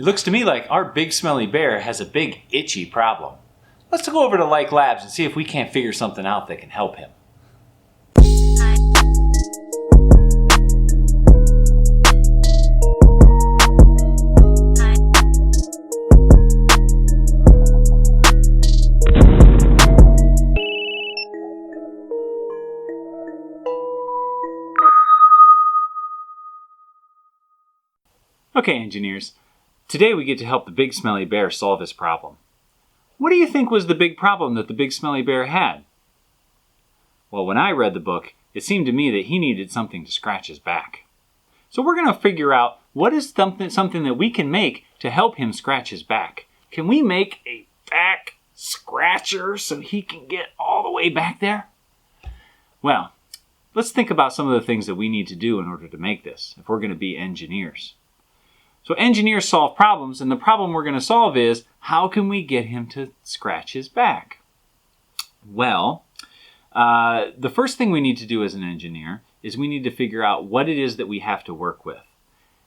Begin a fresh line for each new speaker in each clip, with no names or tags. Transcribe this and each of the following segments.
It looks to me like our big smelly bear has a big itchy problem. Let's go over to Like Labs and see if we can't figure something out that can help him. Okay, engineers, today we get to help the big smelly bear solve his problem. What do you think was the big problem that the big smelly bear had? Well, when I read the book, it seemed to me that he needed something to scratch his back. So we're going to figure out what is something that we can make to help him scratch his back. Can we make a back scratcher so he can get all the way back there? Well, let's think about some of the things that we need to do in order to make this, if we're going to be engineers. So engineers solve problems, and the problem we're going to solve is, how can we get him to scratch his back? Well, the first thing we need to do as an engineer is we need to figure out what it is that we have to work with.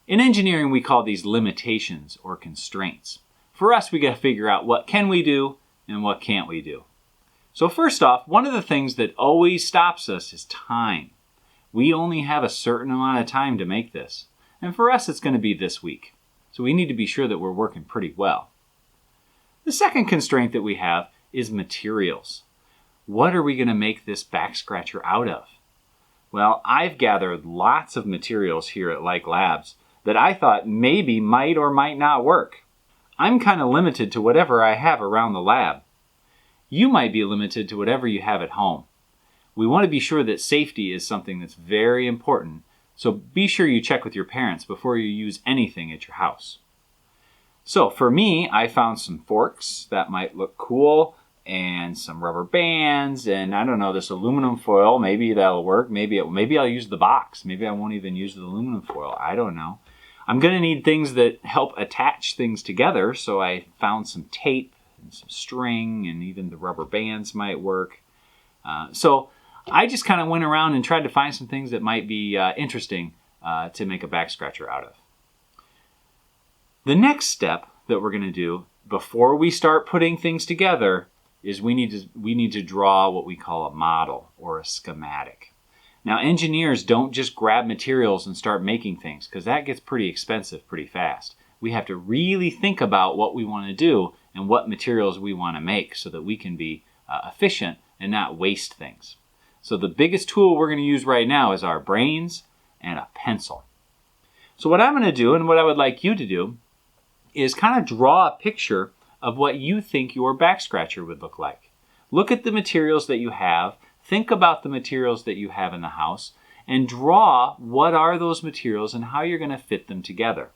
In engineering, we call these limitations or constraints. For us, we got to figure out what can we do and what can't we do. So first off, one of the things that always stops us is time. We only have a certain amount of time to make this. And for us, it's going to be this week. So we need to be sure that we're working pretty well. The second constraint that we have is materials. What are we going to make this back scratcher out of? Well, I've gathered lots of materials here at Like Labs that I thought maybe might or might not work. I'm kind of limited to whatever I have around the lab. You might be limited to whatever you have at home. We want to be sure that safety is something that's very important. So be sure you check with your parents before you use anything at your house. So for me, I found some forks that might look cool and some rubber bands and I don't know, this aluminum foil. Maybe that'll work. Maybe I'll use the box. Maybe I won't even use the aluminum foil. I don't know. I'm going to need things that help attach things together. So I found some tape and some string, and even the rubber bands might work. So I just kind of went around and tried to find some things that might be interesting to make a back scratcher out of. The next step that we're going to do before we start putting things together is we need to draw what we call a model or a schematic. Now, engineers don't just grab materials and start making things, because that gets pretty expensive pretty fast. We have to really think about what we want to do and what materials we want to make so that we can be efficient and not waste things. So the biggest tool we're going to use right now is our brains and a pencil. So what I'm going to do, and what I would like you to do, is kind of draw a picture of what you think your back scratcher would look like. Look at the materials that you have, think about the materials that you have in the house, and draw what are those materials and how you're going to fit them together.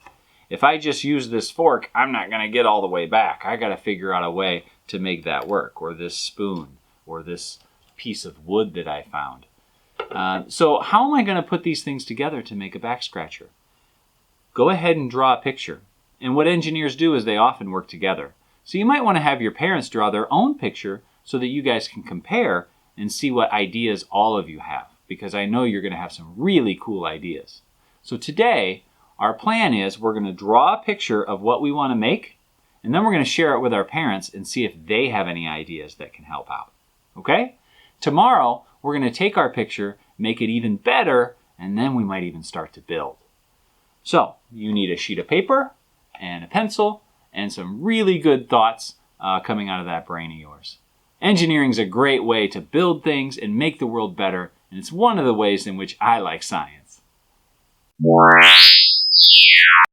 If I just use this fork, I'm not going to get all the way back. I got to figure out a way to make that work, or this spoon, or this piece of wood that I found. So how am I going to put these things together to make a back scratcher? Go ahead and draw a picture. And what engineers do is they often work together. So you might want to have your parents draw their own picture so that you guys can compare and see what ideas all of you have, because I know you're going to have some really cool ideas. So today, our plan is we're going to draw a picture of what we want to make, and then we're going to share it with our parents and see if they have any ideas that can help out. Okay? Tomorrow, we're going to take our picture, make it even better, and then we might even start to build. So, you need a sheet of paper and a pencil and some really good thoughts coming out of that brain of yours. Engineering is a great way to build things and make the world better, and it's one of the ways in which I like science.